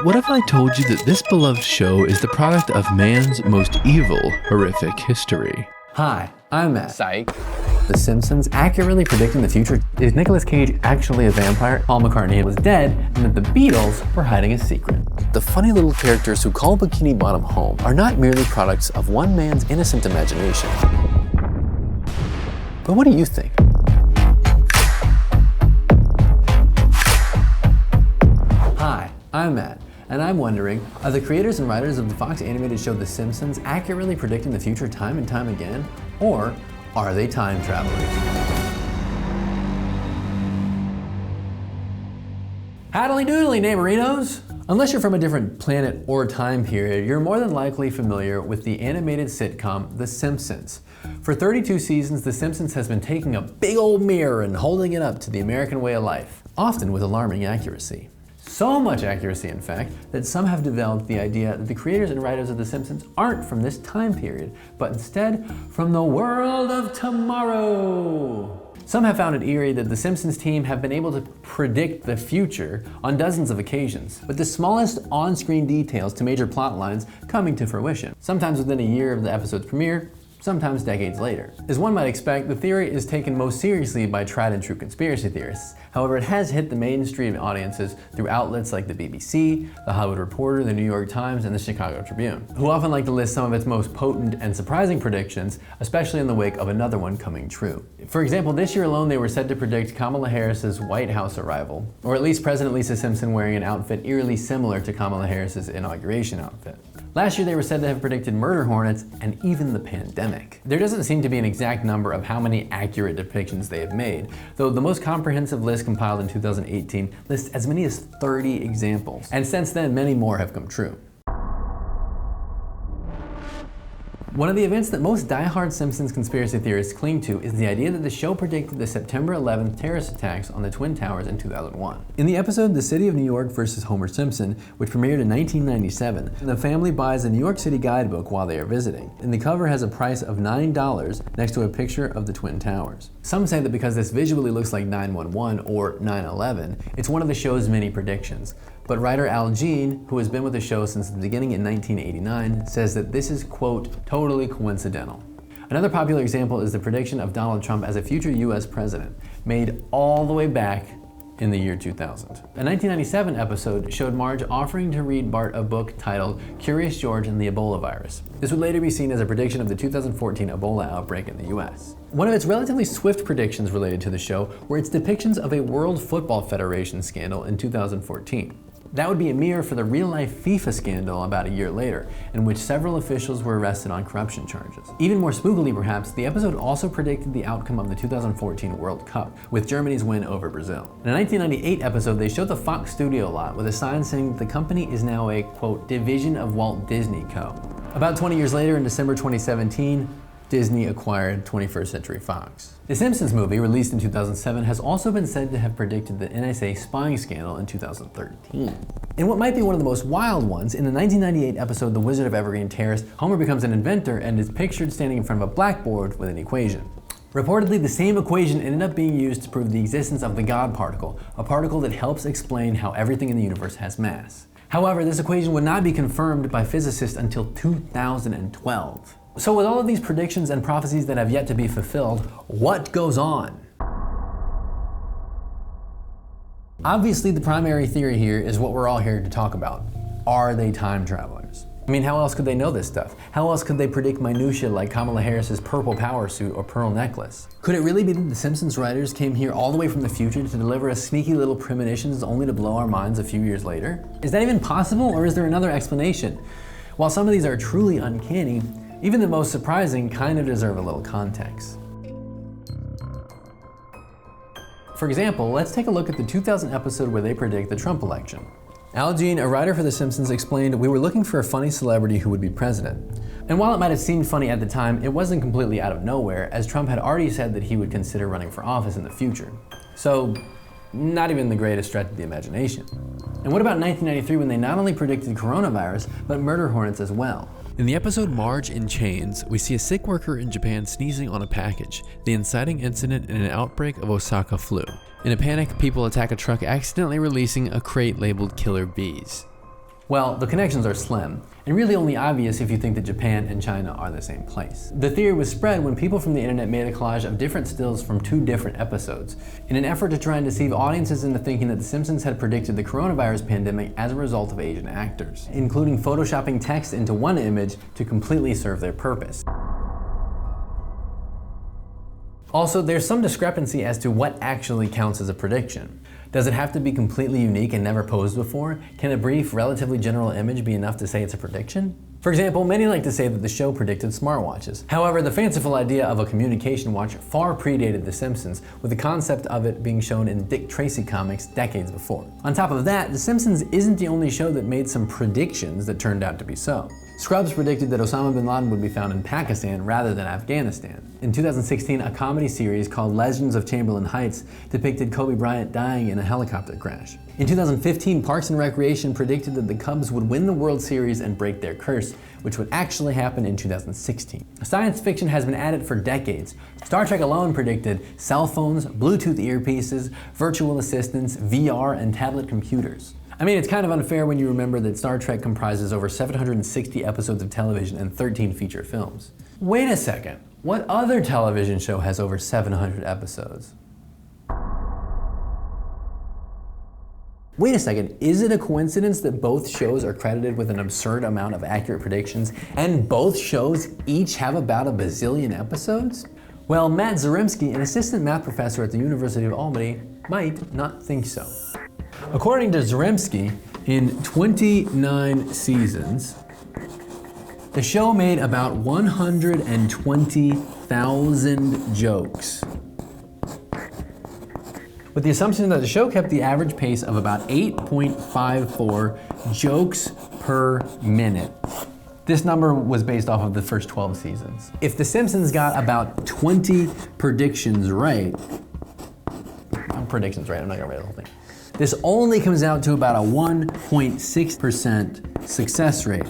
What if I told you that this beloved show is the product of man's most evil, horrific history? Hi, I'm Matt. Psych. The Simpsons accurately predicting the future. Is Nicolas Cage actually a vampire? Paul McCartney was dead, and that the Beatles were hiding a secret. The funny little characters who call Bikini Bottom home are not merely products of one man's innocent imagination. But what do you think? Hi, I'm Matt. And I'm wondering, are the creators and writers of the Fox animated show The Simpsons accurately predicting the future time and time again? Or are they time travelers? Howdly doodly, neighborinos! Unless you're from a different planet or time period, you're more than likely familiar with the animated sitcom The Simpsons. For 32 seasons, The Simpsons has been taking a big old mirror and holding it up to the American way of life, often with alarming accuracy. So much accuracy, in fact, that some have developed the idea that the creators and writers of The Simpsons aren't from this time period, but instead from the world of tomorrow. Some have found it eerie that the Simpsons team have been able to predict the future on dozens of occasions, with the smallest on-screen details to major plot lines coming to fruition, sometimes within a year of the episode's premiere, sometimes decades later. As one might expect, the theory is taken most seriously by tried and true conspiracy theorists. However, it has hit the mainstream audiences through outlets like the BBC, The Hollywood Reporter, The New York Times, and The Chicago Tribune, who often like to list some of its most potent and surprising predictions, especially in the wake of another one coming true. For example, this year alone, they were said to predict Kamala Harris's White House arrival, or at least President Lisa Simpson wearing an outfit eerily similar to Kamala Harris's inauguration outfit. Last year, they were said to have predicted murder hornets and even the pandemic. There doesn't seem to be an exact number of how many accurate depictions they have made, though the most comprehensive list compiled in 2018 lists as many as 30 examples, and since then, many more have come true. One of the events that most die-hard Simpsons conspiracy theorists cling to is the idea that the show predicted the September 11th terrorist attacks on the Twin Towers in 2001. In the episode The City of New York vs. Homer Simpson, which premiered in 1997, the family buys a New York City guidebook while they are visiting, and the cover has a price of $9 next to a picture of the Twin Towers. Some say that because this visually looks like 911 or 9/11, it's one of the show's many predictions. But writer Al Jean, who has been with the show since the beginning in 1989, says that this is, quote, totally coincidental. Another popular example is the prediction of Donald Trump as a future US president, made all the way back in the year 2000. A 1997 episode showed Marge offering to read Bart a book titled Curious George and the Ebola Virus. This would later be seen as a prediction of the 2014 Ebola outbreak in the US. One of its relatively swift predictions related to the show were its depictions of a World Football Federation scandal in 2014. That would be a mirror for the real-life FIFA scandal about a year later, in which several officials were arrested on corruption charges. Even more spookily perhaps, the episode also predicted the outcome of the 2014 World Cup, with Germany's win over Brazil. In a 1998 episode, they showed the Fox studio lot with a sign saying the company is now a, quote, division of Walt Disney Co. About 20 years later, in December 2017, Disney acquired 21st Century Fox. The Simpsons movie, released in 2007, has also been said to have predicted the NSA spying scandal in 2013. In what might be one of the most wild ones, in the 1998 episode The Wizard of Evergreen Terrace, Homer becomes an inventor and is pictured standing in front of a blackboard with an equation. Reportedly, the same equation ended up being used to prove the existence of the God particle, a particle that helps explain how everything in the universe has mass. However, this equation would not be confirmed by physicists until 2012. So with all of these predictions and prophecies that have yet to be fulfilled, what goes on? Obviously, the primary theory here is what we're all here to talk about. Are they time travelers? I mean, how else could they know this stuff? How else could they predict minutiae like Kamala Harris's purple power suit or pearl necklace? Could it really be that the Simpsons writers came here all the way from the future to deliver us sneaky little premonitions only to blow our minds a few years later? Is that even possible, or is there another explanation? While some of these are truly uncanny, even the most surprising kind of deserve a little context. For example, let's take a look at the 2000 episode where they predict the Trump election. Al Jean, a writer for The Simpsons, explained, "We were looking for a funny celebrity who would be president. And while it might have seemed funny at the time, it wasn't completely out of nowhere, as Trump had already said that he would consider running for office in the future. So, not even the greatest stretch of the imagination." And what about 1993 when they not only predicted coronavirus, but murder hornets as well? In the episode Marge in Chains, we see a sick worker in Japan sneezing on a package, the inciting incident in an outbreak of Osaka flu. In a panic, people attack a truck accidentally releasing a crate labeled killer bees. Well, the connections are slim, and really only obvious if you think that Japan and China are the same place. The theory was spread when people from the internet made a collage of different stills from 2 different episodes, in an effort to try and deceive audiences into thinking that The Simpsons had predicted the coronavirus pandemic as a result of Asian actors, including photoshopping text into one image to completely serve their purpose. Also, there's some discrepancy as to what actually counts as a prediction. Does it have to be completely unique and never posed before? Can a brief, relatively general image be enough to say it's a prediction? For example, many like to say that the show predicted smartwatches. However, the fanciful idea of a communication watch far predated The Simpsons, with the concept of it being shown in Dick Tracy comics decades before. On top of that, The Simpsons isn't the only show that made some predictions that turned out to be so. Scrubs predicted that Osama bin Laden would be found in Pakistan rather than Afghanistan. In 2016, a comedy series called Legends of Chamberlain Heights depicted Kobe Bryant dying in a helicopter crash. In 2015, Parks and Recreation predicted that the Cubs would win the World Series and break their curse, which would actually happen in 2016. Science fiction has been at it for decades. Star Trek alone predicted cell phones, Bluetooth earpieces, virtual assistants, VR, and tablet computers. I mean, it's kind of unfair when you remember that Star Trek comprises over 760 episodes of television and 13 feature films. Wait a second, what other television show has over 700 episodes? Wait a second, is it a coincidence that both shows are credited with an absurd amount of accurate predictions, and both shows each have about a bazillion episodes? Well, Matt Zaremski, an assistant math professor at the University of Albany, might not think so. According to Zaremski, in 29 seasons, the show made about 120,000 jokes, with the assumption that the show kept the average pace of about 8.54 jokes per minute. This number was based off of the first 12 seasons. If The Simpsons got about 20 predictions right, I'm not gonna read the whole thing. This only comes out to about a 1.6% success rate.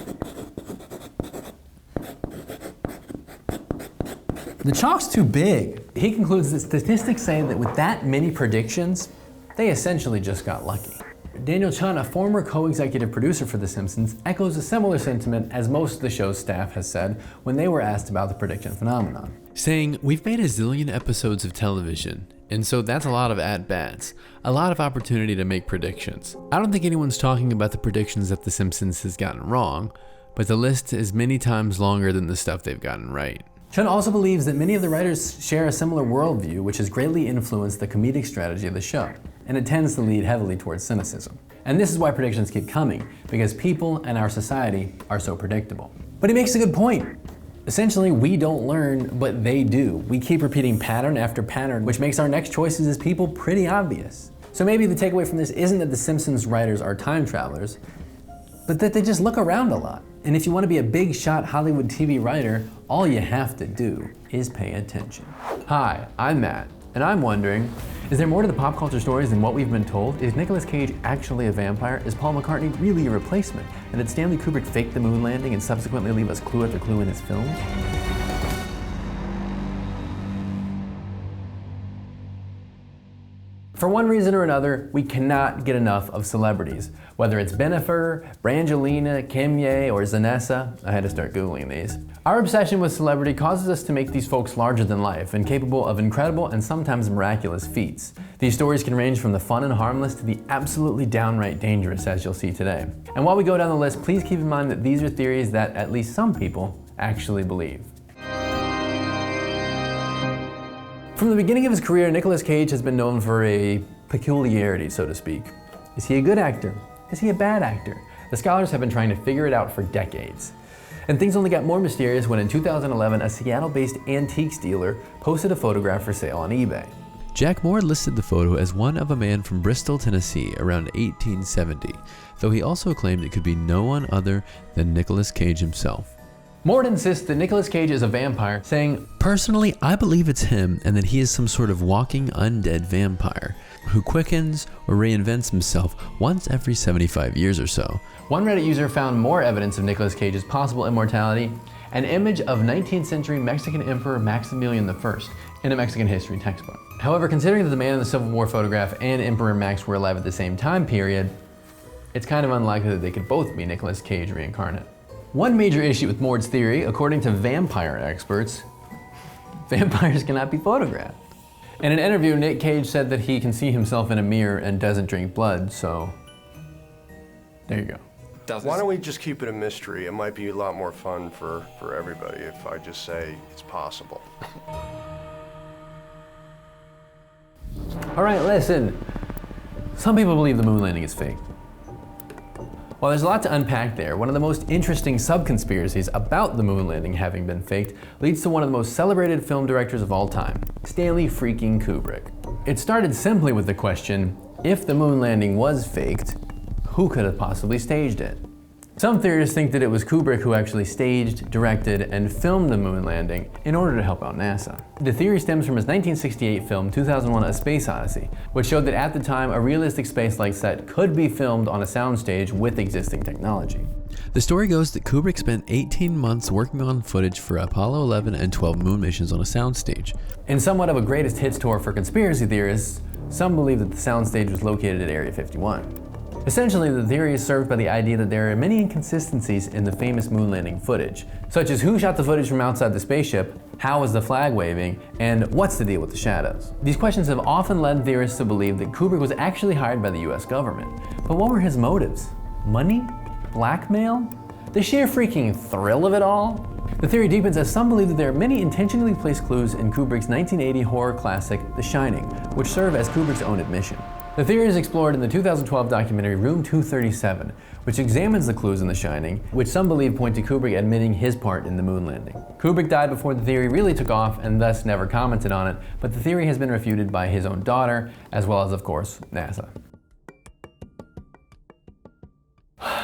The chalk's too big. He concludes that statistics say that with that many predictions, they essentially just got lucky. Daniel Chun, a former co-executive producer for The Simpsons, echoes a similar sentiment as most of the show's staff has said when they were asked about the prediction phenomenon. Saying, we've made a zillion episodes of television, and so that's a lot of at-bats, a lot of opportunity to make predictions. I don't think anyone's talking about the predictions that The Simpsons has gotten wrong, but the list is many times longer than the stuff they've gotten right. Chun also believes that many of the writers share a similar worldview, which has greatly influenced the comedic strategy of the show, and it tends to lead heavily towards cynicism. And this is why predictions keep coming, because people and our society are so predictable. But he makes a good point. Essentially, we don't learn, but they do. We keep repeating pattern after pattern, which makes our next choices as people pretty obvious. So maybe the takeaway from this isn't that The Simpsons writers are time travelers, but that they just look around a lot. And if you want to be a big shot Hollywood TV writer, all you have to do is pay attention. Hi, I'm Matt, and I'm wondering, is there more to the pop culture stories than what we've been told? Is Nicolas Cage actually a vampire? Is Paul McCartney really a replacement? And did Stanley Kubrick fake the moon landing and subsequently leave us clue after clue in his films? For one reason or another, we cannot get enough of celebrities. Whether it's Bennifer, Brangelina, Kimye, or Zanessa, I had to start Googling these. Our obsession with celebrity causes us to make these folks larger than life and capable of incredible and sometimes miraculous feats. These stories can range from the fun and harmless to the absolutely downright dangerous, as you'll see today. And while we go down the list, please keep in mind that these are theories that at least some people actually believe. From the beginning of his career, Nicolas Cage has been known for a peculiarity, so to speak. Is he a good actor? Is he a bad actor? The scholars have been trying to figure it out for decades. And things only got more mysterious when in 2011, a Seattle-based antiques dealer posted a photograph for sale on eBay. Jack Moore listed the photo as one of a man from Bristol, Tennessee around 1870, though he also claimed it could be no one other than Nicolas Cage himself. Moore insists that Nicolas Cage is a vampire, saying, "Personally, I believe it's him and that he is some sort of walking undead vampire who quickens or reinvents himself once every 75 years or so." One Reddit user found more evidence of Nicolas Cage's possible immortality, an image of 19th century Mexican Emperor Maximilian I in a Mexican history textbook. However, considering that the man in the Civil War photograph and Emperor Max were alive at the same time period, it's kind of unlikely that they could both be Nicolas Cage reincarnate. One major issue with Mord's theory, according to vampire experts, vampires cannot be photographed. In an interview, Nick Cage said that he can see himself in a mirror and doesn't drink blood, so there you go. Why don't we just keep it a mystery? It might be a lot more fun for everybody if I just say it's possible. All right, listen. Some people believe the moon landing is fake. While there's a lot to unpack there, one of the most interesting sub-conspiracies about the moon landing having been faked leads to one of the most celebrated film directors of all time, Stanley freaking Kubrick. It started simply with the question, if the moon landing was faked, who could have possibly staged it? Some theorists think that it was Kubrick who actually staged, directed, and filmed the moon landing in order to help out NASA. The theory stems from his 1968 film 2001: A Space Odyssey, which showed that at the time a realistic space-like set could be filmed on a soundstage with existing technology. The story goes that Kubrick spent 18 months working on footage for Apollo 11 and 12 moon missions on a soundstage. In somewhat of a greatest hits tour for conspiracy theorists, some believe that the soundstage was located at Area 51. Essentially, the theory is served by the idea that there are many inconsistencies in the famous moon landing footage, such as who shot the footage from outside the spaceship, how was the flag waving, and what's the deal with the shadows. These questions have often led theorists to believe that Kubrick was actually hired by the US government. But what were his motives? Money? Blackmail? The sheer freaking thrill of it all? The theory deepens as some believe that there are many intentionally placed clues in Kubrick's 1980 horror classic, The Shining, which serve as Kubrick's own admission. The theory is explored in the 2012 documentary Room 237, which examines the clues in The Shining, which some believe point to Kubrick admitting his part in the moon landing. Kubrick died before the theory really took off and thus never commented on it, but the theory has been refuted by his own daughter, as well as, of course, NASA.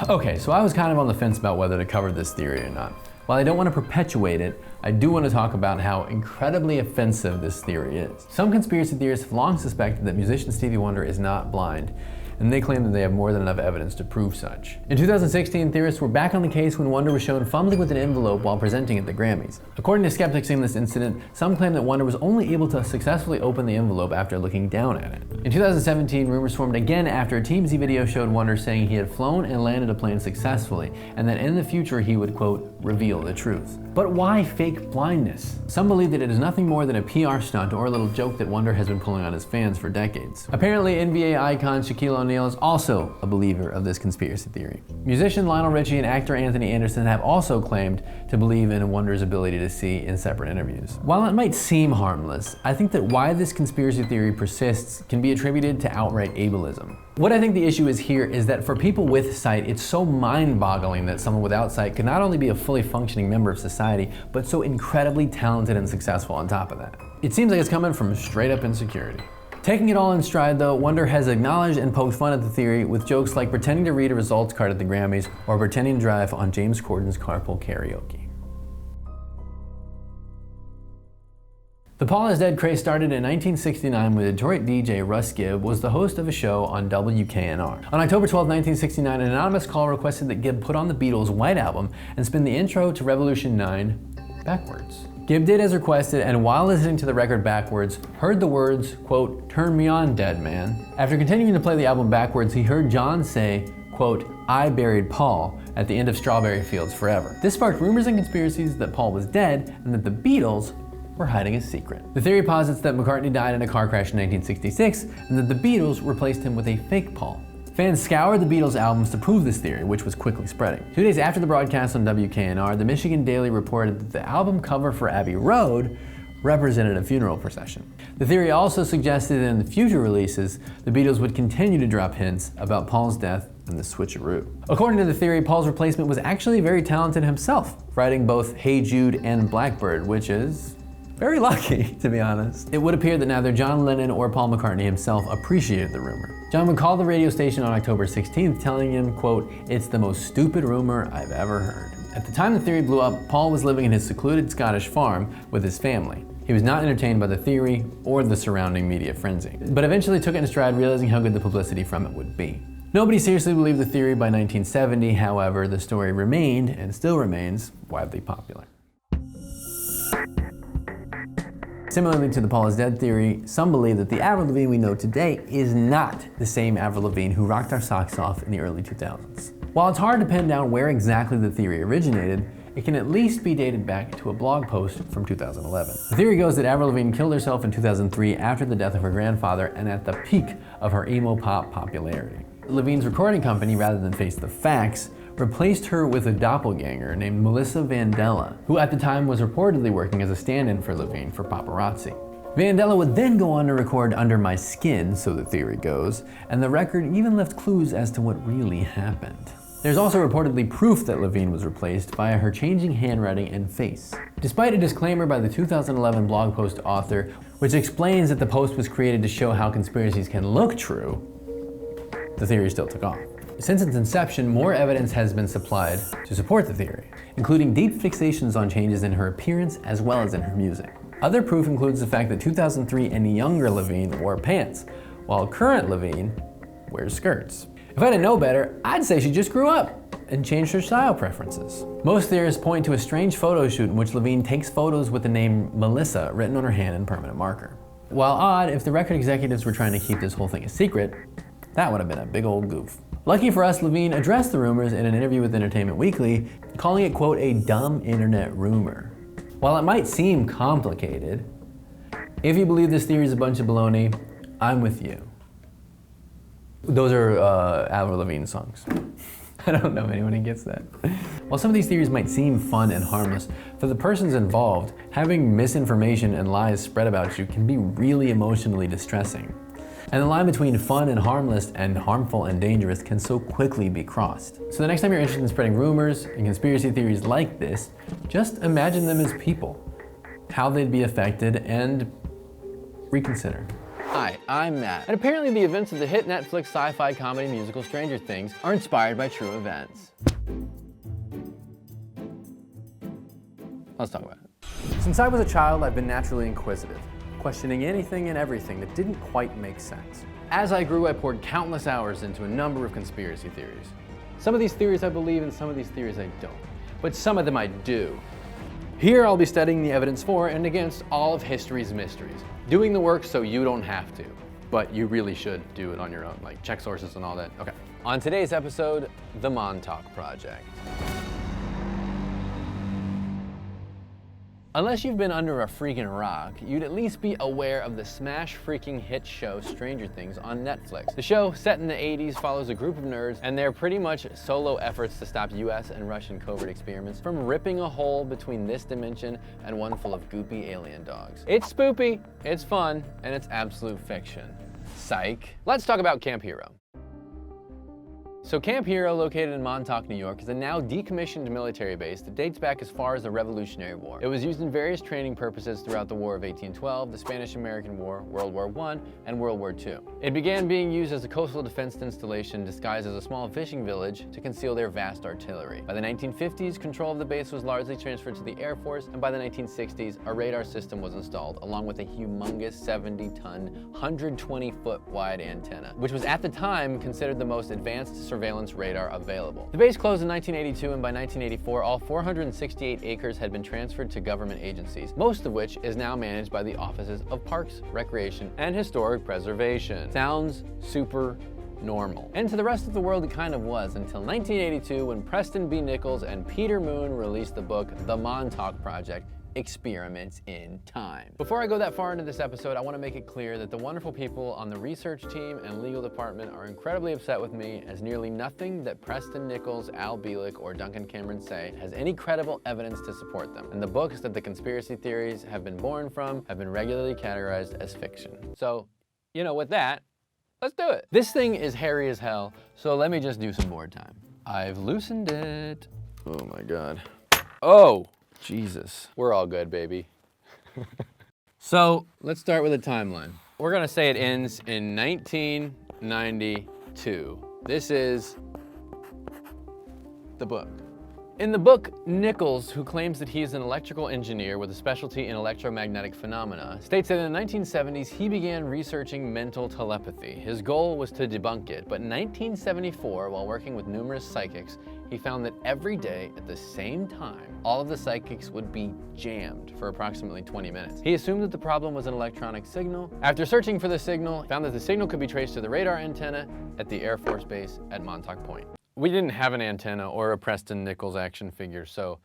Okay, so I was kind of on the fence about whether to cover this theory or not. While I don't want to perpetuate it, I do want to talk about how incredibly offensive this theory is. Some conspiracy theorists have long suspected that musician Stevie Wonder is not blind, and they claim that they have more than enough evidence to prove such. In 2016, theorists were back on the case when Wonder was shown fumbling with an envelope while presenting at the Grammys. According to skeptics in this incident, some claim that Wonder was only able to successfully open the envelope after looking down at it. In 2017, rumors formed again after a TMZ video showed Wonder saying he had flown and landed a plane successfully, and that in the future he would, quote, reveal the truth. But why fake blindness? Some believe that it is nothing more than a PR stunt or a little joke that Wonder has been pulling on his fans for decades. Apparently, NBA icon Shaquille O'Neal is also a believer of this conspiracy theory. Musician Lionel Richie and actor Anthony Anderson have also claimed to believe in Wonder's ability to see in separate interviews. While it might seem harmless, I think that why this conspiracy theory persists can be attributed to outright ableism. What I think the issue is here is that for people with sight, it's so mind-boggling that someone without sight could not only be a fully functioning member of society, but so incredibly talented and successful on top of that. It seems like it's coming from straight up insecurity. Taking it all in stride though, Wonder has acknowledged and poked fun at the theory with jokes like pretending to read a results card at the Grammys or pretending to drive on James Corden's carpool karaoke. The Paul is Dead craze started in 1969 when Detroit DJ Russ Gibb was the host of a show on WKNR. On October 12, 1969, an anonymous call requested that Gibb put on the Beatles' White Album and spin the intro to Revolution 9 backwards. Gibb did as requested, and while listening to the record backwards, heard the words, quote, "Turn me on, dead man." After continuing to play the album backwards, he heard John say, quote, "I buried Paul" at the end of Strawberry Fields Forever. This sparked rumors and conspiracies that Paul was dead and that the Beatles were hiding a secret. The theory posits that McCartney died in a car crash in 1966 and that the Beatles replaced him with a fake Paul. Fans scoured the Beatles albums to prove this theory, which was quickly spreading. 2 days after the broadcast on WKNR, the Michigan Daily reported that the album cover for Abbey Road represented a funeral procession. The theory also suggested that in the future releases, the Beatles would continue to drop hints about Paul's death and the switcheroo. According to the theory, Paul's replacement was actually very talented himself, writing both Hey Jude and Blackbird, which is very lucky, to be honest. It would appear that neither John Lennon or Paul McCartney himself appreciated the rumor. John would call the radio station on October 16th, telling him, quote, "It's the most stupid rumor I've ever heard." At the time the theory blew up, Paul was living in his secluded Scottish farm with his family. He was not entertained by the theory or the surrounding media frenzy, but eventually took it in stride, realizing how good the publicity from it would be. Nobody seriously believed the theory by 1970, however, the story remained, and still remains, widely popular. Similarly to the Paul is dead theory, some believe that the Avril Lavigne we know today is not the same Avril Lavigne who rocked our socks off in the early 2000s. While it's hard to pin down where exactly the theory originated, it can at least be dated back to a blog post from 2011. The theory goes that Avril Lavigne killed herself in 2003 after the death of her grandfather and at the peak of her emo pop popularity. Lavigne's recording company, rather than face the facts, replaced her with a doppelganger named Melissa Vandella, who at the time was reportedly working as a stand-in for Lavigne for paparazzi. Vandella would then go on to record Under My Skin, so the theory goes, and the record even left clues as to what really happened. There's also reportedly proof that Lavigne was replaced via her changing handwriting and face. Despite a disclaimer by the 2011 blog post author, which explains that the post was created to show how conspiracies can look true, the theory still took off. Since its inception, more evidence has been supplied to support the theory, including deep fixations on changes in her appearance as well as in her music. Other proof includes the fact that 2003 and younger Lavigne wore pants, while current Lavigne wears skirts. If I didn't know better, I'd say she just grew up and changed her style preferences. Most theorists point to a strange photo shoot in which Lavigne takes photos with the name Melissa written on her hand in permanent marker. While odd, if the record executives were trying to keep this whole thing a secret, that would have been a big old goof. Lucky for us, Lavigne addressed the rumors in an interview with Entertainment Weekly, calling it, quote, a dumb internet rumor. While it might seem complicated, if you believe this theory is a bunch of baloney, I'm with you. Those are Avril Lavigne songs. I don't know if anyone gets that. While some of these theories might seem fun and harmless, for the persons involved, having misinformation and lies spread about you can be really emotionally distressing. And the line between fun and harmless and harmful and dangerous can so quickly be crossed. So the next time you're interested in spreading rumors and conspiracy theories like this, just imagine them as people, how they'd be affected, and reconsider. Hi, I'm Matt, and apparently the events of the hit Netflix sci-fi comedy musical Stranger Things are inspired by true events. Let's talk about it. Since I was a child, I've been naturally inquisitive, questioning anything and everything that didn't quite make sense. As I grew, I poured countless hours into a number of conspiracy theories. Some of these theories I believe and some of these theories I don't, but some of them I do. Here I'll be studying the evidence for and against all of history's mysteries, doing the work so you don't have to, but you really should do it on your own, like check sources and all that. Okay. On today's episode, the Montauk Project. Unless you've been under a freaking rock, you'd at least be aware of the smash freaking hit show Stranger Things on Netflix. The show, set in the 80s, follows a group of nerds and their pretty much solo efforts to stop US and Russian covert experiments from ripping a hole between this dimension and one full of goopy alien dogs. It's spoopy, it's fun, and it's absolute fiction. Psych. Let's talk about Camp Hero. So Camp Hero, located in Montauk, New York, is a now decommissioned military base that dates back as far as the Revolutionary War. It was used in various training purposes throughout the War of 1812, the Spanish-American War, World War I, and World War II. It began being used as a coastal defense installation disguised as a small fishing village to conceal their vast artillery. By the 1950s, control of the base was largely transferred to the Air Force, and by the 1960s, a radar system was installed, along with a humongous 70-ton, 120-foot wide antenna, which was at the time considered the most advanced surveillance radar available. The base closed in 1982, and by 1984, all 468 acres had been transferred to government agencies, most of which is now managed by the Offices of Parks, Recreation, and Historic Preservation. Sounds super normal. And to the rest of the world, it kind of was, until 1982, when Preston B. Nichols and Peter Moon released the book, The Montauk Project, Experiments in Time. Before I go that far into this episode, I want to make it clear that the wonderful people on the research team and legal department are incredibly upset with me, as nearly nothing that Preston Nichols, Al Bielek, or Duncan Cameron say has any credible evidence to support them. And the books that the conspiracy theories have been born from have been regularly categorized as fiction. So, you know, with that, let's do it. This thing is hairy as hell, so let me just do some board time. I've loosened it. Oh my God. Oh! Jesus. We're all good, baby. So, let's start with a timeline. We're gonna say it ends in 1992. This is the book. In the book, Nichols, who claims that he is an electrical engineer with a specialty in electromagnetic phenomena, states that in the 1970s he began researching mental telepathy. His goal was to debunk it, but in 1974, while working with numerous psychics, he found that every day at the same time, all of the psychics would be jammed for approximately 20 minutes. He assumed that the problem was an electronic signal. After searching for the signal, he found that the signal could be traced to the radar antenna at the Air Force Base at Montauk Point. We didn't have an antenna or a Preston Nichols action figure, so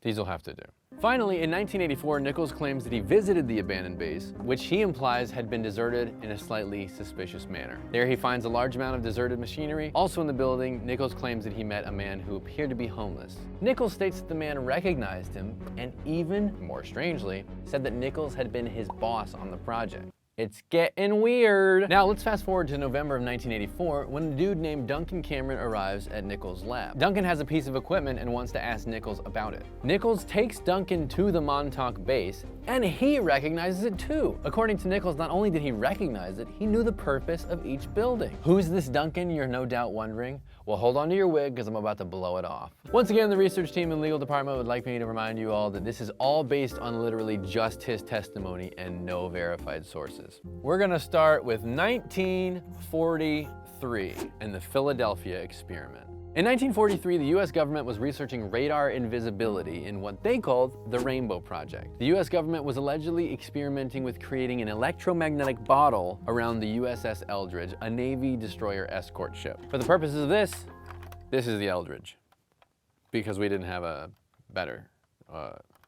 these will have to do. Finally, in 1984, Nichols claims that he visited the abandoned base, which he implies had been deserted in a slightly suspicious manner. There he finds a large amount of deserted machinery. Also in the building, Nichols claims that he met a man who appeared to be homeless. Nichols states that the man recognized him and even, more strangely, said that Nichols had been his boss on the project. It's getting weird. Now let's fast forward to November of 1984 when a dude named Duncan Cameron arrives at Nichols' lab. Duncan has a piece of equipment and wants to ask Nichols about it. Nichols takes Duncan to the Montauk base and he recognizes it too. According to Nichols, not only did he recognize it, he knew the purpose of each building. Who's this Duncan, you're no doubt wondering? Well, hold on to your wig because I'm about to blow it off. Once again, the research team and legal department would like me to remind you all that this is all based on literally just his testimony and no verified sources. We're gonna start with 1943 and the Philadelphia experiment. In 1943, the US government was researching radar invisibility in what they called the Rainbow Project. The US government was allegedly experimenting with creating an electromagnetic bottle around the USS Eldridge, a Navy destroyer escort ship. For the purposes of this is the Eldridge, because we didn't have a better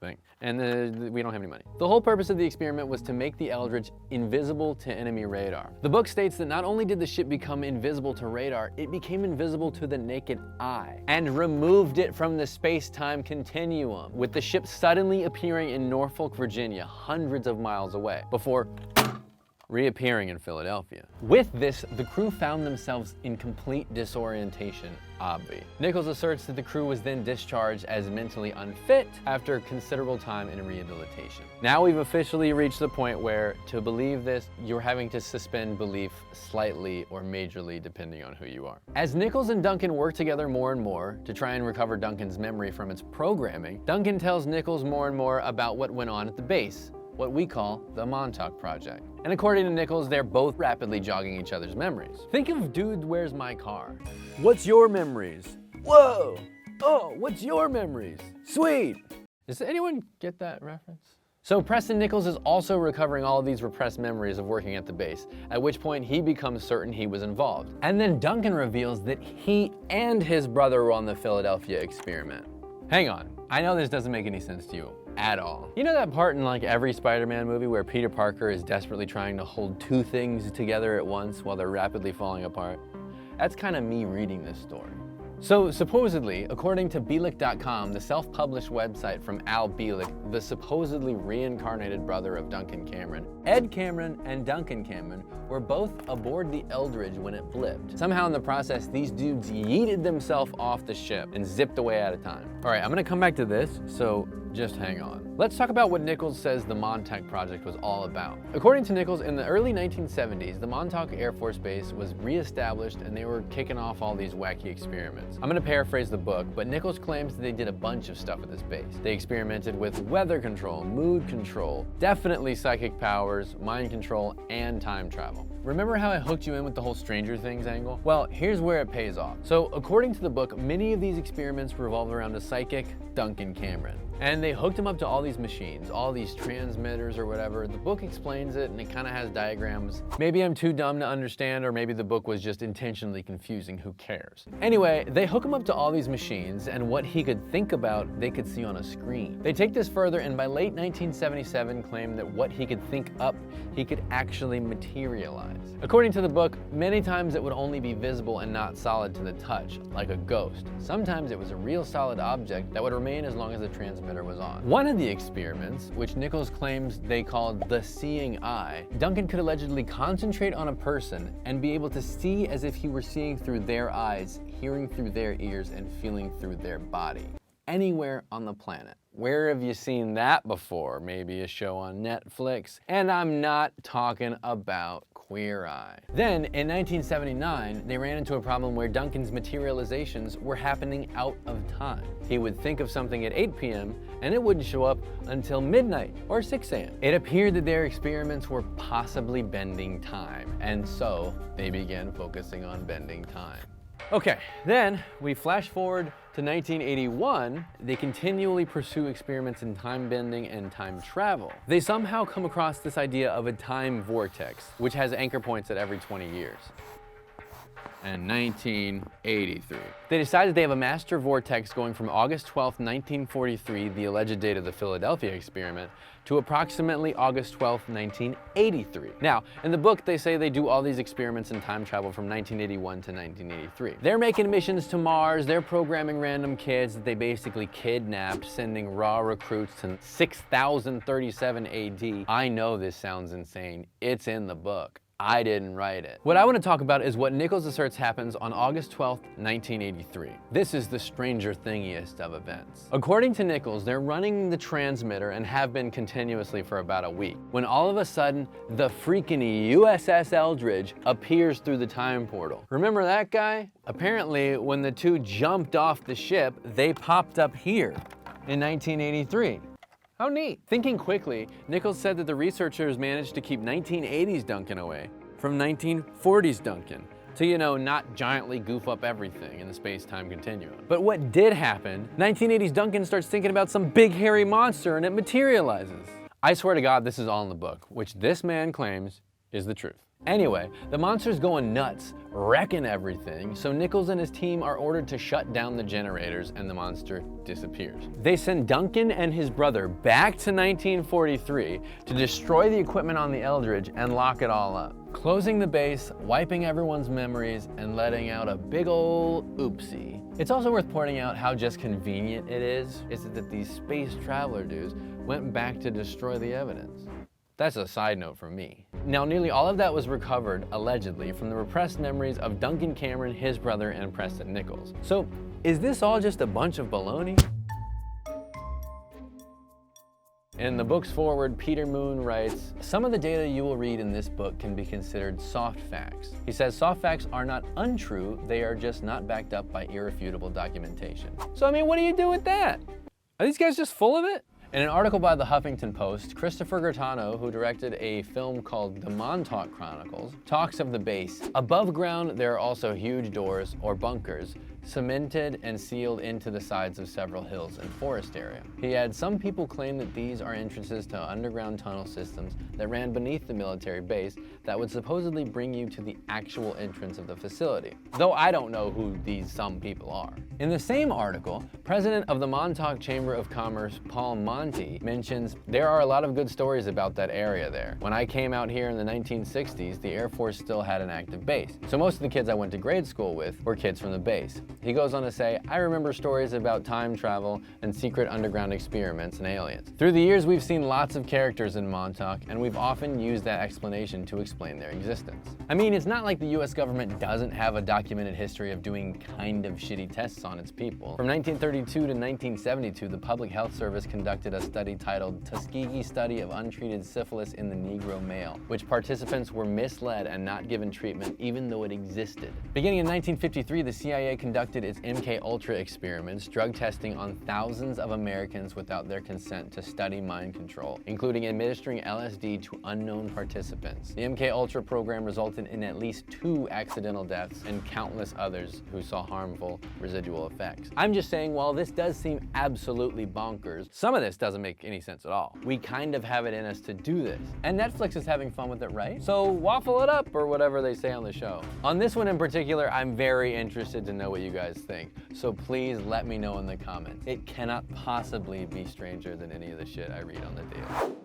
thing. And we don't have any money. The whole purpose of the experiment was to make the Eldridge invisible to enemy radar. The book states that not only did the ship become invisible to radar, it became invisible to the naked eye and removed it from the space-time continuum, with the ship suddenly appearing in Norfolk, Virginia, hundreds of miles away, before reappearing in Philadelphia. With this, the crew found themselves in complete disorientation, obvi. Nichols asserts that the crew was then discharged as mentally unfit after considerable time in rehabilitation. Now we've officially reached the point where, to believe this, you're having to suspend belief slightly or majorly depending on who you are. As Nichols and Duncan work together more and more to try and recover Duncan's memory from its programming, Duncan tells Nichols more and more about what went on at the base, what we call the Montauk Project. And according to Nichols, they're both rapidly jogging each other's memories. Think of Dude, Where's My Car? What's your memories? Whoa! Oh, what's your memories? Sweet! Does anyone get that reference? So Preston Nichols is also recovering all of these repressed memories of working at the base, at which point he becomes certain he was involved. And then Duncan reveals that he and his brother were on the Philadelphia experiment. Hang on, I know this doesn't make any sense to you at all. You know that part in like every Spider-Man movie where Peter Parker is desperately trying to hold two things together at once while they're rapidly falling apart? That's kind of me reading this story. So supposedly, according to Bielik.com, the self-published website from Al Bielik, the supposedly reincarnated brother of Duncan Cameron, Ed Cameron and Duncan Cameron were both aboard the Eldridge when it flipped. Somehow in the process, these dudes yeeted themselves off the ship and zipped away at a time. All right, I'm gonna come back to this, so just hang on. Let's talk about what Nichols says the Montauk Project was all about. According to Nichols, in the early 1970s, the Montauk Air Force Base was reestablished and they were kicking off all these wacky experiments. I'm gonna paraphrase the book, but Nichols claims that they did a bunch of stuff at this base. They experimented with weather control, mood control, definitely psychic powers, mind control, and time travel. Remember how I hooked you in with the whole Stranger Things angle? Well, here's where it pays off. So according to the book, many of these experiments revolved around a psychic, Duncan Cameron. And they hooked him up to all these machines, all these transmitters or whatever. The book explains it and it kind of has diagrams. Maybe I'm too dumb to understand, or maybe the book was just intentionally confusing, who cares? Anyway, they hook him up to all these machines and what he could think about, they could see on a screen. They take this further and by late 1977 claim that what he could think up, he could actually materialize. According to the book, many times it would only be visible and not solid to the touch, like a ghost. Sometimes it was a real solid object that would remain as long as the transmitter was on. One of the experiments, which Nichols claims they called the seeing eye, Duncan could allegedly concentrate on a person and be able to see as if he were seeing through their eyes, hearing through their ears, and feeling through their body. anywhere on the planet. Where have you seen that before? Maybe a show on Netflix. And I'm not talking about Queer Eye. Then, in 1979, they ran into a problem where Duncan's materializations were happening out of time. He would think of something at 8 p.m. and it wouldn't show up until midnight or 6 a.m. It appeared that their experiments were possibly bending time, and so they began focusing on bending time. Okay, then we flash forward to 1981. They continually pursue experiments in time bending and time travel. They somehow come across this idea of a time vortex, which has anchor points at every 20 years. And 1983. They decided they have a master vortex going from August 12th, 1943, the alleged date of the Philadelphia experiment, to approximately August 12th, 1983. Now, in the book, they say they do all these experiments in time travel from 1981 to 1983. They're making missions to Mars, they're programming random kids that they basically kidnapped, sending raw recruits to 6037 AD. I know this sounds insane. It's in the book. I didn't write it. What I want to talk about is what Nichols asserts happens on August 12th, 1983. This is the stranger thingiest of events. According to Nichols, they're running the transmitter and have been continuously for about a week, when all of a sudden, the freaking USS Eldridge appears through the time portal. Remember that guy? Apparently, when the two jumped off the ship, they popped up here in 1983. How neat. Thinking quickly, Nichols said that the researchers managed to keep 1980s Duncan away from 1940s Duncan to, you know, not giantly goof up everything in the space-time continuum. But what did happen, 1980s Duncan starts thinking about some big hairy monster and it materializes. I swear to God, this is all in the book, which this man claims is the truth. Anyway, the monster's going nuts, wrecking everything, so Nichols and his team are ordered to shut down the generators and the monster disappears. They send Duncan and his brother back to 1943 to destroy the equipment on the Eldridge and lock it all up, closing the base, wiping everyone's memories, and letting out a big ol' oopsie. It's also worth pointing out how just convenient it is that these space traveler dudes went back to destroy the evidence. That's a side note from me. Now, nearly all of that was recovered, allegedly, from the repressed memories of Duncan Cameron, his brother, and Preston Nichols. So, is this all just a bunch of baloney? In the book's foreword, Peter Moon writes, "Some of the data you will read in this book can be considered soft facts." He says soft facts are not untrue, they are just not backed up by irrefutable documentation. So, I mean, what do you do with that? Are these guys just full of it? In an article by the Huffington Post, Christopher Gaetano, who directed a film called The Montauk Chronicles, talks of the base. Above ground, there are also huge doors, or bunkers, cemented and sealed into the sides of several hills and forest area. He adds, some people claim that these are entrances to underground tunnel systems that ran beneath the military base that would supposedly bring you to the actual entrance of the facility, though I don't know who these some people are. In the same article, President of the Montauk Chamber of Commerce, Paul Monti, mentions, there are a lot of good stories about that area there. When I came out here in the 1960s, the Air Force still had an active base, so most of the kids I went to grade school with were kids from the base. He goes on to say, I remember stories about time travel and secret underground experiments and aliens. Through the years, we've seen lots of characters in Montauk, and we've often used that explanation to explain their existence. I mean, it's not like the US government doesn't have a documented history of doing kind of shitty tests on its people. From 1932 to 1972, the Public Health Service conducted a study titled Tuskegee Study of Untreated Syphilis in the Negro Male, which participants were misled and not given treatment even though it existed. Beginning in 1953, the CIA conducted its MK-Ultra experiments, drug testing on thousands of Americans without their consent to study mind control, including administering LSD to unknown participants. The MK-Ultra program resulted in at least 2 accidental deaths and countless others who saw harmful residual effects. I'm just saying, while this does seem absolutely bonkers, some of this doesn't make any sense at all. We kind of have it in us to do this. And Netflix is having fun with it, right? So waffle it up, or whatever they say on the show. On this one in particular, I'm very interested to know what you guys think. So please let me know in the comments. It cannot possibly be stranger than any of the shit I read on the daily.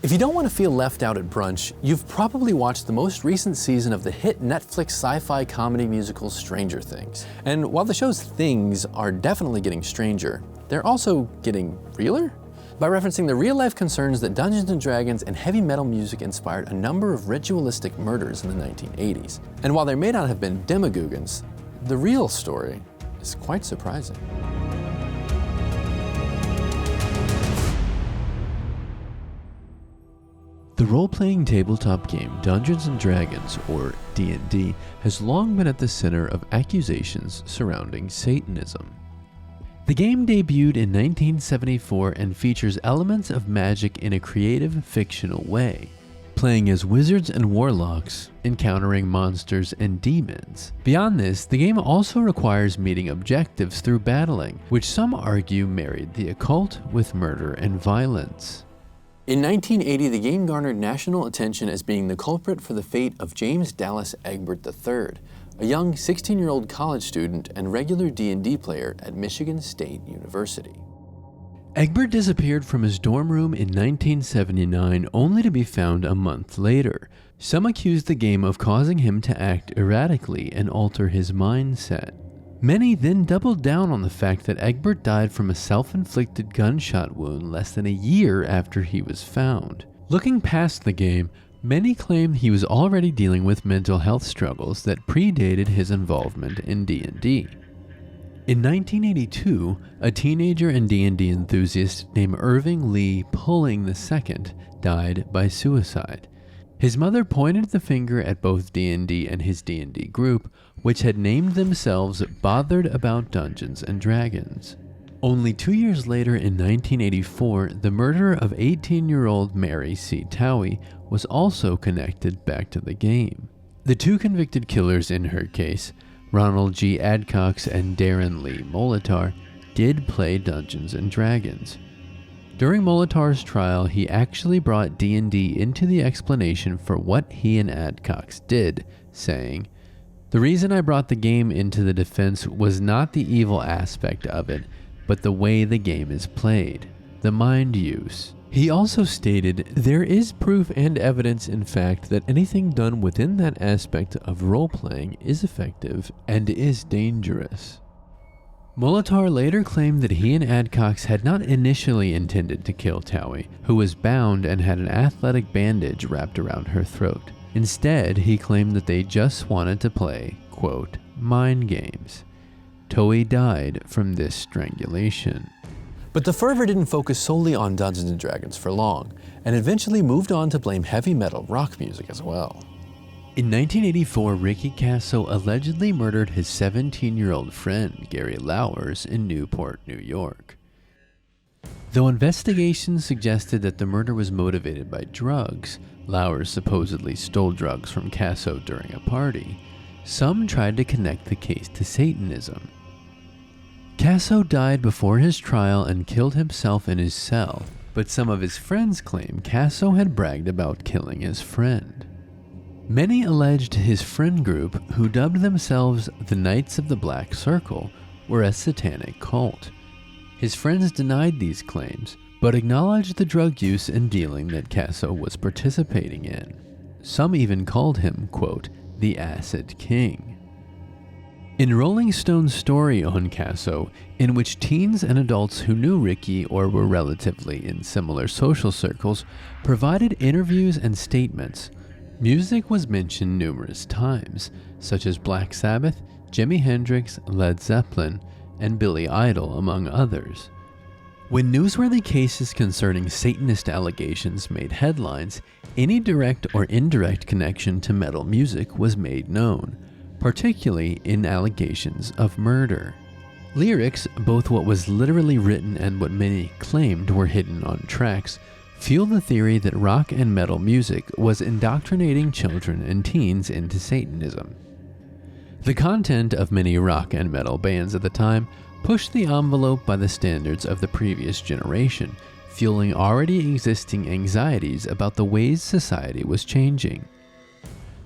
If you don't want to feel left out at brunch, you've probably watched the most recent season of the hit Netflix sci-fi comedy musical Stranger Things. And while the show's things are definitely getting stranger, they're also getting realer? By referencing the real-life concerns that Dungeons & Dragons and heavy metal music inspired a number of ritualistic murders in the 1980s. And while there may not have been demogorgons, The real story is quite surprising. The role-playing tabletop game Dungeons & Dragons, or D&D, has long been at the center of accusations surrounding Satanism. The game debuted in 1974 and features elements of magic in a creative, fictional way, playing as wizards and warlocks, encountering monsters and demons. Beyond this, the game also requires meeting objectives through battling, which some argue married the occult with murder and violence. In 1980, the game garnered national attention as being the culprit for the fate of James Dallas Egbert III, a young 16-year-old college student and regular D&D player at Michigan State University. Egbert disappeared from his dorm room in 1979 only to be found a month later. Some accused the game of causing him to act erratically and alter his mindset. Many then doubled down on the fact that Egbert died from a self-inflicted gunshot wound less than a year after he was found. Looking past the game, many claim he was already dealing with mental health struggles that predated his involvement in D&D. In 1982, a teenager and D&D enthusiast named Irving Lee Pulling II died by suicide. His mother pointed the finger at both D&D and his D&D group, which had named themselves Bothered About Dungeons & Dragons. Only 2 years later, in 1984, the murder of 18-year-old Mary C. Towie was also connected back to the game. The two convicted killers in her case, Ronald G. Adcox and Darren Lee Molitor, did play Dungeons & Dragons. During Molitor's trial, he actually brought D&D into the explanation for what he and Adcox did, saying, "The reason I brought the game into the defense was not the evil aspect of it, but the way the game is played, the mind use." He also stated, "There is proof and evidence in fact that anything done within that aspect of role-playing is effective and is dangerous." Molitor later claimed that he and Adcox had not initially intended to kill Towie, who was bound and had an athletic bandage wrapped around her throat. Instead, he claimed that they just wanted to play, quote, mind games. Towie died from this strangulation. But the fervor didn't focus solely on Dungeons & Dragons for long, and eventually moved on to blame heavy metal rock music as well. In 1984, Ricky Kasso allegedly murdered his 17-year-old friend, Gary Lauwers, in Newport, New York. Though investigations suggested that the murder was motivated by drugs, Lauwers supposedly stole drugs from Kasso during a party, some tried to connect the case to Satanism. Kasso died before his trial and killed himself in his cell, but some of his friends claim Kasso had bragged about killing his friend. Many alleged his friend group, who dubbed themselves the Knights of the Black Circle, were a satanic cult. His friends denied these claims, but acknowledged the drug use and dealing that Kasso was participating in. Some even called him, quote, the Acid King. In Rolling Stone's story on Kasso, in which teens and adults who knew Ricky or were relatively in similar social circles provided interviews and statements, music was mentioned numerous times, such as Black Sabbath, Jimi Hendrix, Led Zeppelin, and Billy Idol, among others. When newsworthy cases concerning Satanist allegations made headlines, any direct or indirect connection to metal music was made known, particularly in allegations of murder. Lyrics, both what was literally written and what many claimed were hidden on tracks, fuel the theory that rock and metal music was indoctrinating children and teens into Satanism. The content of many rock and metal bands at the time pushed the envelope by the standards of the previous generation, fueling already existing anxieties about the ways society was changing.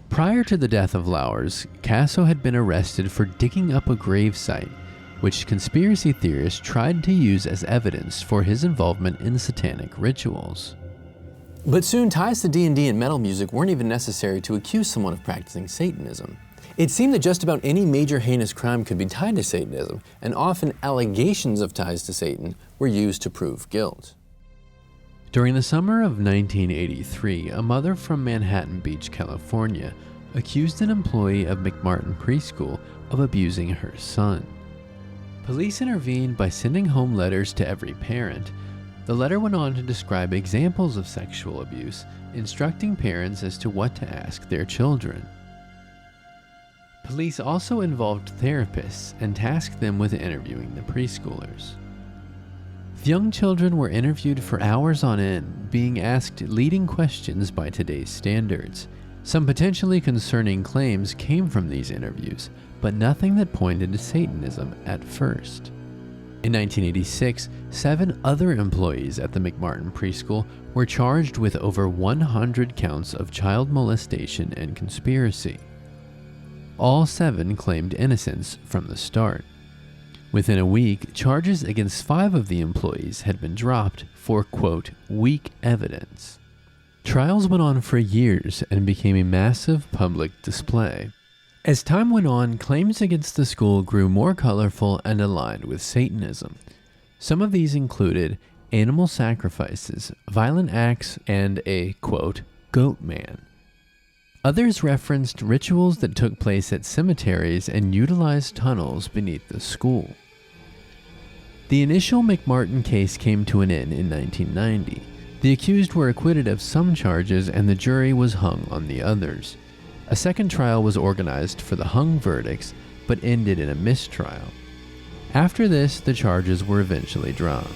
Prior to the death of Lauwers, Kasso had been arrested for digging up a gravesite, which conspiracy theorists tried to use as evidence for his involvement in satanic rituals. But soon, ties to D&D and metal music weren't even necessary to accuse someone of practicing Satanism. It seemed that just about any major heinous crime could be tied to Satanism, and often allegations of ties to Satan were used to prove guilt. During the summer of 1983, a mother from Manhattan Beach, California, accused an employee of McMartin Preschool of abusing her son. Police intervened by sending home letters to every parent. The letter went on to describe examples of sexual abuse, instructing parents as to what to ask their children. Police also involved therapists and tasked them with interviewing the preschoolers. The young children were interviewed for hours on end, being asked leading questions by today's standards. Some potentially concerning claims came from these interviews, but nothing that pointed to Satanism at first. In 1986, 7 other employees at the McMartin Preschool were charged with over 100 counts of child molestation and conspiracy. All 7 claimed innocence from the start. Within a week, charges against 5 of the employees had been dropped for, quote, weak evidence. Trials went on for years and became a massive public display. As time went on, claims against the school grew more colorful and aligned with Satanism. Some of these included animal sacrifices, violent acts, and a, quote, goat man. Others referenced rituals that took place at cemeteries and utilized tunnels beneath the school. The initial McMartin case came to an end in 1990. The accused were acquitted of some charges and the jury was hung on the others. A second trial was organized for the hung verdicts, but ended in a mistrial. After this, the charges were eventually dropped.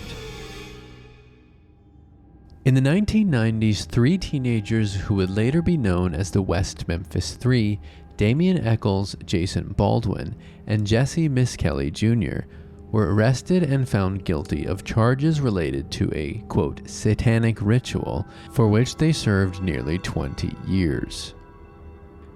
In the 1990s, 3 teenagers who would later be known as the West Memphis Three, Damian Eccles, Jason Baldwin, and Jesse Miskelly Jr., were arrested and found guilty of charges related to a, quote, satanic ritual for which they served nearly 20 years.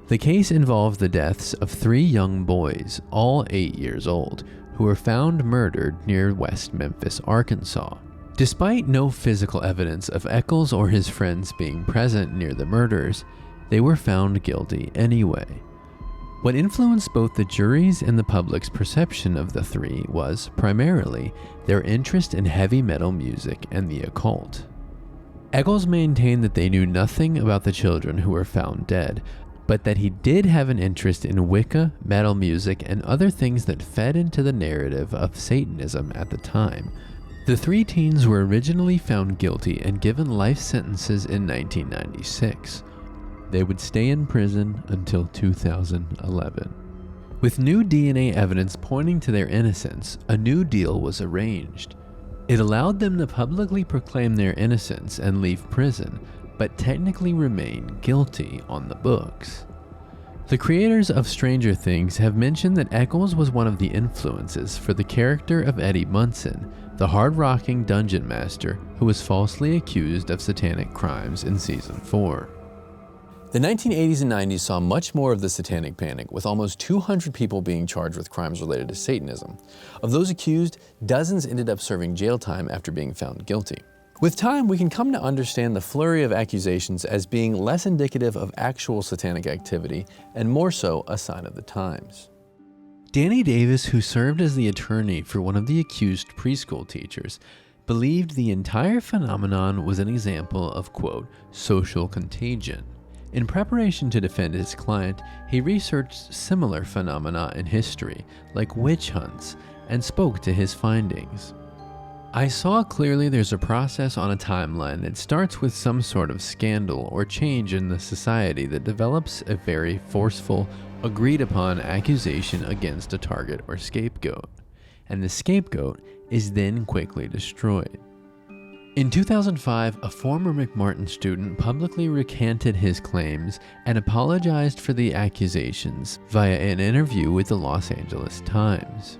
The case involved the deaths of 3 young boys, all 8 years old, who were found murdered near West Memphis, Arkansas. Despite no physical evidence of Eccles or his friends being present near the murders, they were found guilty anyway. What influenced both the jury's and the public's perception of the 3 was, primarily, their interest in heavy metal music and the occult. Eccles maintained that they knew nothing about the children who were found dead, but that he did have an interest in Wicca, metal music, and other things that fed into the narrative of Satanism at the time. The 3 teens were originally found guilty and given life sentences in 1996. They would stay in prison until 2011. With new DNA evidence pointing to their innocence, a new deal was arranged. It allowed them to publicly proclaim their innocence and leave prison, but technically remain guilty on the books. The creators of Stranger Things have mentioned that Eccles was one of the influences for the character of Eddie Munson, the hard-rocking dungeon master who was falsely accused of satanic crimes in Season 4. The 1980s and 90s saw much more of the Satanic Panic, with almost 200 people being charged with crimes related to Satanism. Of those accused, dozens ended up serving jail time after being found guilty. With time, we can come to understand the flurry of accusations as being less indicative of actual satanic activity and more so a sign of the times. Danny Davis, who served as the attorney for one of the accused preschool teachers, believed the entire phenomenon was an example of, quote, social contagion. In preparation to defend his client, he researched similar phenomena in history, like witch hunts, and spoke to his findings. I saw clearly there's a process on a timeline that starts with some sort of scandal or change in the society that develops a very forceful, agreed-upon accusation against a target or scapegoat, and the scapegoat is then quickly destroyed. In 2005, a former McMartin student publicly recanted his claims and apologized for the accusations via an interview with the Los Angeles Times.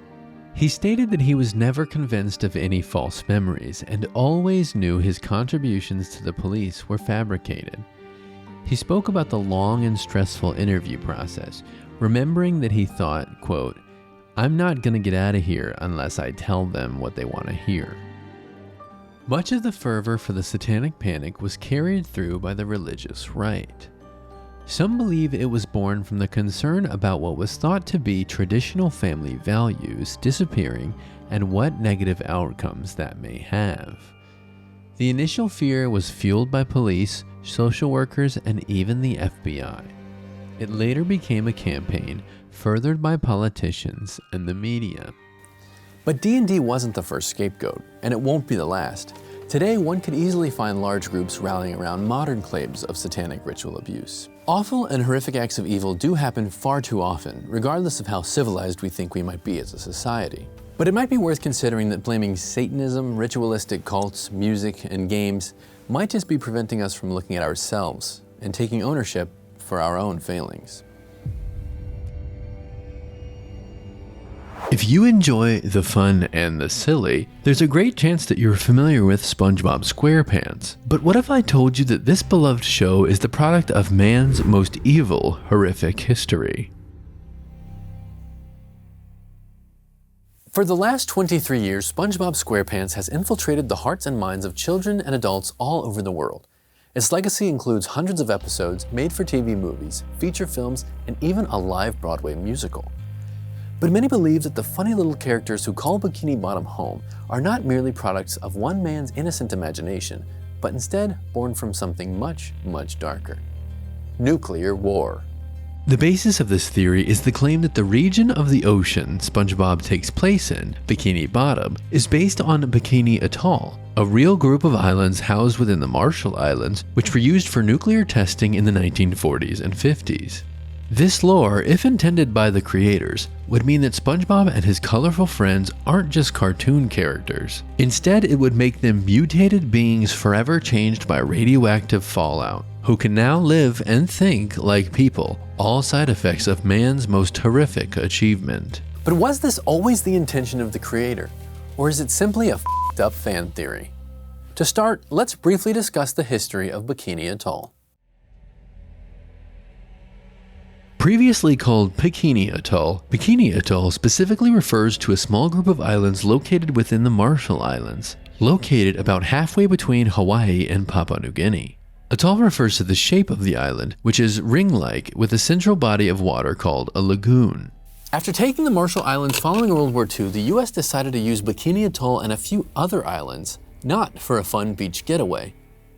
He stated that he was never convinced of any false memories and always knew his contributions to the police were fabricated. He spoke about the long and stressful interview process, remembering that he thought, quote, "I'm not going to get out of here unless I tell them what they want to hear." Much of the fervor for the Satanic Panic was carried through by the religious right. Some believe it was born from the concern about what was thought to be traditional family values disappearing and what negative outcomes that may have. The initial fear was fueled by police, social workers, and even the FBI. It later became a campaign furthered by politicians and the media. But D&D wasn't the first scapegoat, and it won't be the last. Today, one could easily find large groups rallying around modern claims of satanic ritual abuse. Awful and horrific acts of evil do happen far too often, regardless of how civilized we think we might be as a society. But it might be worth considering that blaming Satanism, ritualistic cults, music, and games might just be preventing us from looking at ourselves and taking ownership for our own failings. If you enjoy the fun and the silly, there's a great chance that you're familiar with SpongeBob SquarePants. But what if I told you that this beloved show is the product of man's most evil, horrific history? For the last 23 years, SpongeBob SquarePants has infiltrated the hearts and minds of children and adults all over the world. Its legacy includes hundreds of episodes, made-for-TV movies, feature films, and even a live Broadway musical. But many believe that the funny little characters who call Bikini Bottom home are not merely products of one man's innocent imagination, but instead born from something much, much darker. Nuclear war. The basis of this theory is the claim that the region of the ocean SpongeBob takes place in, Bikini Bottom, is based on Bikini Atoll, a real group of islands housed within the Marshall Islands, which were used for nuclear testing in the 1940s and 50s. This lore, if intended by the creators, would mean that SpongeBob and his colorful friends aren't just cartoon characters. Instead, it would make them mutated beings forever changed by radioactive fallout, who can now live and think like people, all side effects of man's most horrific achievement. But was this always the intention of the creator? Or is it simply a f***ed up fan theory? To start, let's briefly discuss the history of Bikini Atoll. Previously called Bikini Atoll specifically refers to a small group of islands located within the Marshall Islands, located about halfway between Hawaii and Papua New Guinea. Atoll refers to the shape of the island, which is ring-like with a central body of water called a lagoon. After taking the Marshall Islands following World War II, the US decided to use Bikini Atoll and a few other islands, not for a fun beach getaway,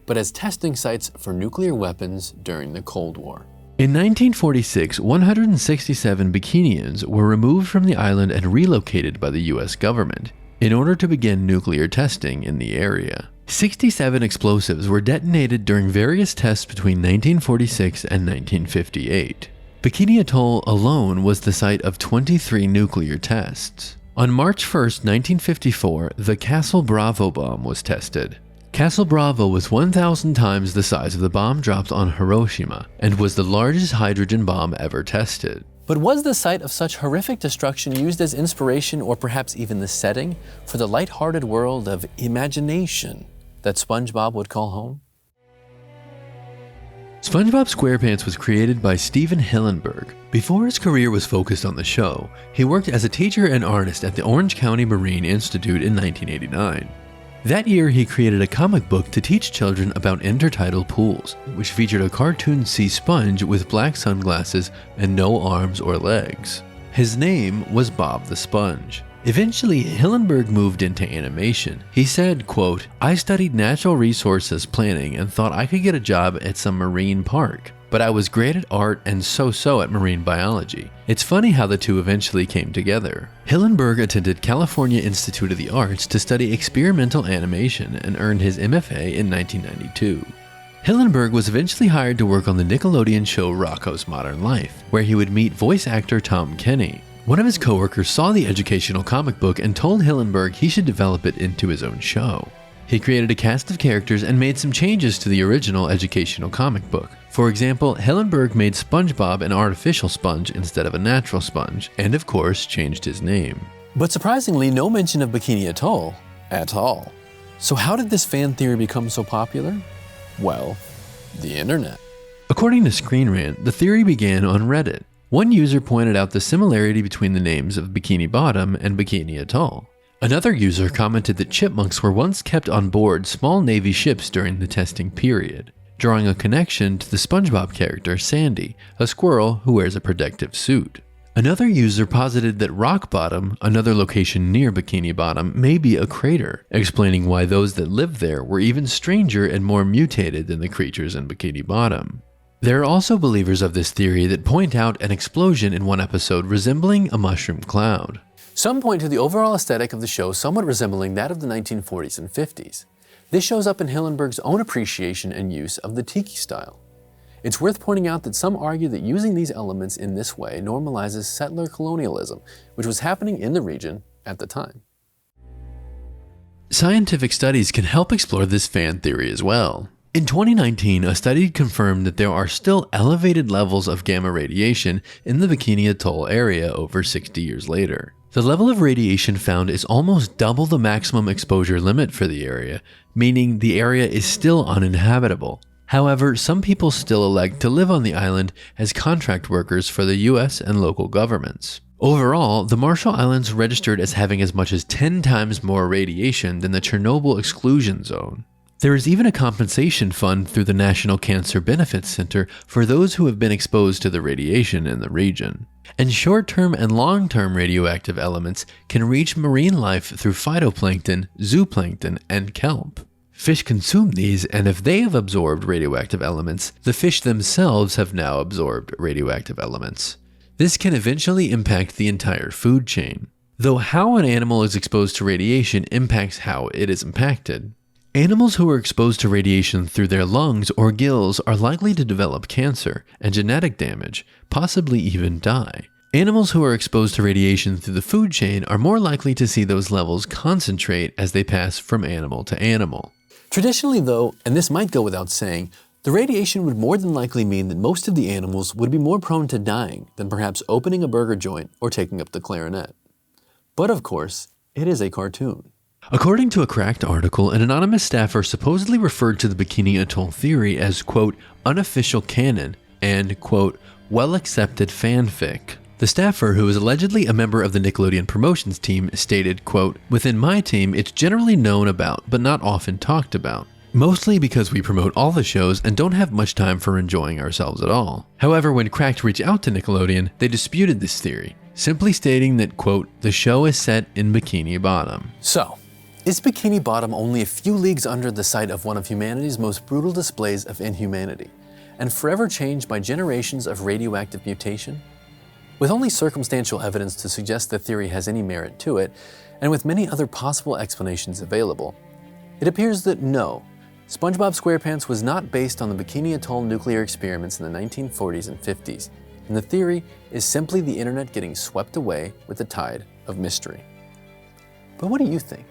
but as testing sites for nuclear weapons during the Cold War. In 1946, 167 Bikinians were removed from the island and relocated by the US government in order to begin nuclear testing in the area. 67 explosives were detonated during various tests between 1946 and 1958. Bikini Atoll alone was the site of 23 nuclear tests. On March 1, 1954, the Castle Bravo bomb was tested. Castle Bravo was 1,000 times the size of the bomb dropped on Hiroshima and was the largest hydrogen bomb ever tested. But was the site of such horrific destruction used as inspiration or perhaps even the setting for the light-hearted world of imagination that SpongeBob would call home? SpongeBob SquarePants was created by Steven Hillenburg. Before his career was focused on the show, he worked as a teacher and artist at the Orange County Marine Institute in 1989. That year, he created a comic book to teach children about intertidal pools, which featured a cartoon sea sponge with black sunglasses and no arms or legs. His name was Bob the Sponge. Eventually, Hillenburg moved into animation. He said, quote, "I studied natural resources planning and thought I could get a job at some marine park. But I was great at art and so-so at marine biology. It's funny how the two eventually came together." Hillenburg attended California Institute of the Arts to study experimental animation and earned his MFA in 1992. Hillenburg was eventually hired to work on the Nickelodeon show Rocko's Modern Life, where he would meet voice actor Tom Kenny. One of his coworkers saw the educational comic book and told Hillenburg he should develop it into his own show. He created a cast of characters and made some changes to the original educational comic book. For example, Hillenburg made SpongeBob an artificial sponge instead of a natural sponge, and of course changed his name. But surprisingly, no mention of Bikini Atoll at all. So how did this fan theory become so popular? Well, the internet. According to Screen Rant, the theory began on Reddit. One user pointed out the similarity between the names of Bikini Bottom and Bikini Atoll. Another user commented that chipmunks were once kept on board small Navy ships during the testing period, drawing a connection to the SpongeBob character Sandy, a squirrel who wears a protective suit. Another user posited that Rock Bottom, another location near Bikini Bottom, may be a crater, explaining why those that lived there were even stranger and more mutated than the creatures in Bikini Bottom. There are also believers of this theory that point out an explosion in one episode resembling a mushroom cloud. Some point to the overall aesthetic of the show somewhat resembling that of the 1940s and 50s. This shows up in Hillenburg's own appreciation and use of the tiki style. It's worth pointing out that some argue that using these elements in this way normalizes settler colonialism, which was happening in the region at the time. Scientific studies can help explore this fan theory as well. In 2019, a study confirmed that there are still elevated levels of gamma radiation in the Bikini Atoll area over 60 years later. The level of radiation found is almost double the maximum exposure limit for the area, meaning the area is still uninhabitable. However, some people still elect to live on the island as contract workers for the US and local governments. Overall, the Marshall Islands registered as having as much as 10 times more radiation than the Chernobyl exclusion zone. There is even a compensation fund through the National Cancer Benefits Center for those who have been exposed to the radiation in the region. And short-term and long-term radioactive elements can reach marine life through phytoplankton, zooplankton, and kelp. Fish consume these, and if they have absorbed radioactive elements, the fish themselves have now absorbed radioactive elements. This can eventually impact the entire food chain. Though how an animal is exposed to radiation impacts how it is impacted. Animals who are exposed to radiation through their lungs or gills are likely to develop cancer and genetic damage, possibly even die. Animals who are exposed to radiation through the food chain are more likely to see those levels concentrate as they pass from animal to animal. Traditionally though, and this might go without saying, the radiation would more than likely mean that most of the animals would be more prone to dying than perhaps opening a burger joint or taking up the clarinet. But of course, it is a cartoon. According to a Cracked article, an anonymous staffer supposedly referred to the Bikini Atoll theory as, quote, unofficial canon and, quote, well-accepted fanfic. The staffer, who is allegedly a member of the Nickelodeon promotions team, stated, quote, within my team, it's generally known about, but not often talked about. Mostly because we promote all the shows and don't have much time for enjoying ourselves at all. However, when Cracked reached out to Nickelodeon, they disputed this theory, simply stating that, quote, the show is set in Bikini Bottom. So, is Bikini Bottom only a few leagues under the site of one of humanity's most brutal displays of inhumanity, and forever changed by generations of radioactive mutation? With only circumstantial evidence to suggest the theory has any merit to it, and with many other possible explanations available, it appears that no, SpongeBob SquarePants was not based on the Bikini Atoll nuclear experiments in the 1940s and 50s, and the theory is simply the internet getting swept away with the tide of mystery. But what do you think?